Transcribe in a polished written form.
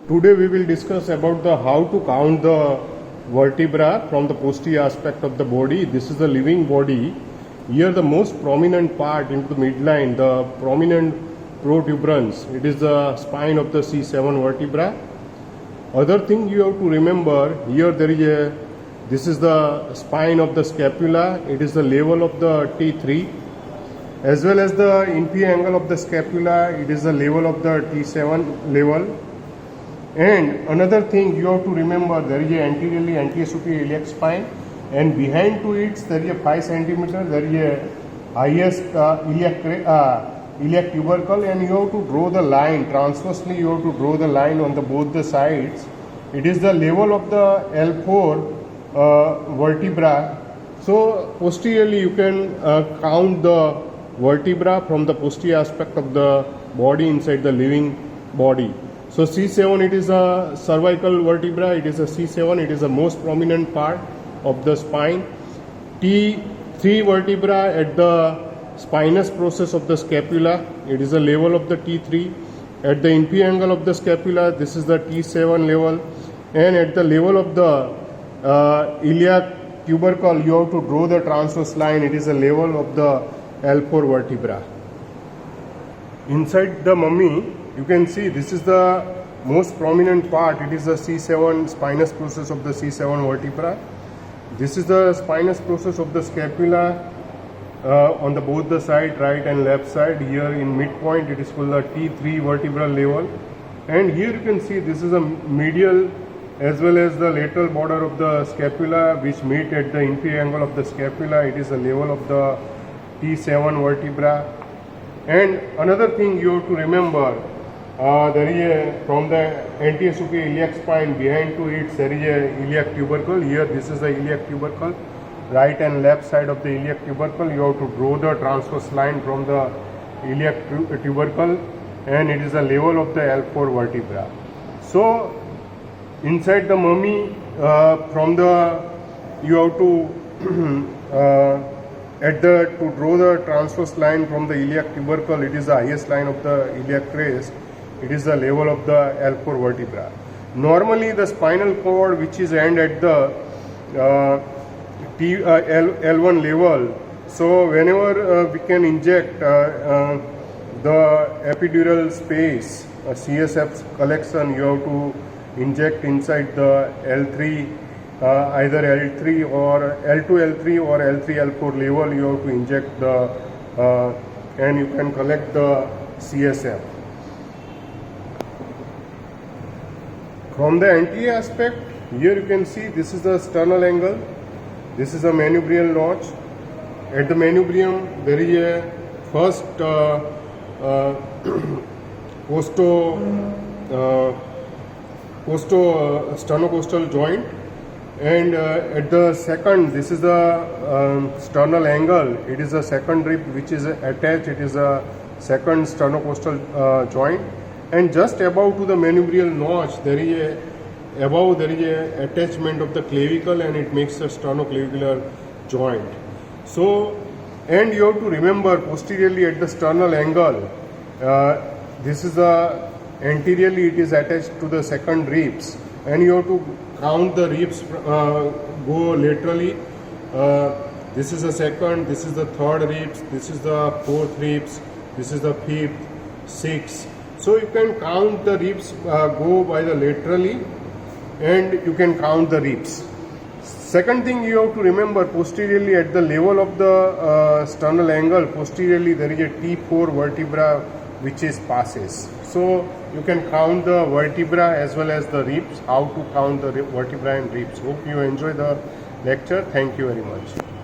Today we will discuss about the how to count the vertebra from the posterior aspect of the body. This is the living body. Here the most prominent part into the midline, the prominent protuberance, it is the spine of the C7 vertebra. Other thing you have to remember, here there is this is the spine of the scapula, it is the level of the T3, as well as the inferior angle of the scapula, it is the level of the T7 level. And another thing you have to remember, there is a anteriorly anterior iliac spine, and behind to it there is a 5 cm, there is a highest iliac tubercle, and you have to draw the line transversely. You have to draw the line on the both the sides. It is the level of the L4 vertebra. So posteriorly you can count the vertebra from the posterior aspect of the body inside the living body. So C7, it is a cervical vertebra, it is a C7, it is the most prominent part of the spine. T3 vertebra at the spinous process of the scapula, it is the level of the T3. At the inferior angle of the scapula, this is the T7 level. And at the level of the iliac tubercle, you have to draw the transverse line, it is the level of the L4 vertebra. Inside the mummy, you can see this is the most prominent part. It is the C7 spinous process of the C7 vertebra. This is the spinous process of the scapula on the both the side, right and left side. Here in midpoint it is called the T3 vertebral level, and here you can see this is a medial as well as the lateral border of the scapula which meet at the inferior angle of the scapula. It is the level of the T7 vertebra. And another thing you have to remember, there is a, from the anterior superior iliac spine behind to it there is a iliac tubercle. Here this is the iliac tubercle, right and left side of the iliac tubercle. You have to draw the transverse line from the iliac tubercle, and it is the level of the L4 vertebra. So inside the mummy, from the you have to to draw the transverse line from the iliac tubercle, it is the highest line of the iliac crest, it is the level of the L4 vertebra. Normally the spinal cord which is end at the L1 level, so whenever we can inject the epidural space, CSF collection, you have to inject inside the L3, either L3 or L2 L3 or L3 L4 level. You have to inject the and you can collect the CSF. From the anterior aspect, here you can see this is the sternal angle, this is the manubrial notch. At the manubrium there is a first sternocostal joint, and at the second, this is the sternal angle, it is the second rib which is attached, it is a second sternocostal joint, and just above to the manubrial notch there is a attachment of the clavicle, and it makes a sternoclavicular joint. So, and you have to remember posteriorly at the sternal angle, this is the anteriorly it is attached to the second ribs, and you have to count the ribs go laterally. This is the second, this is the third ribs, this is the fourth ribs, this is the fifth, sixth. So you can count the ribs go by the laterally, and you can count the ribs. Second thing you have to remember, posteriorly at the level of the sternal angle, posteriorly there is a T4 vertebra which is passes. So you can count the vertebra as well as the ribs, how to count the vertebra and ribs. Hope you enjoy the lecture. Thank you very much.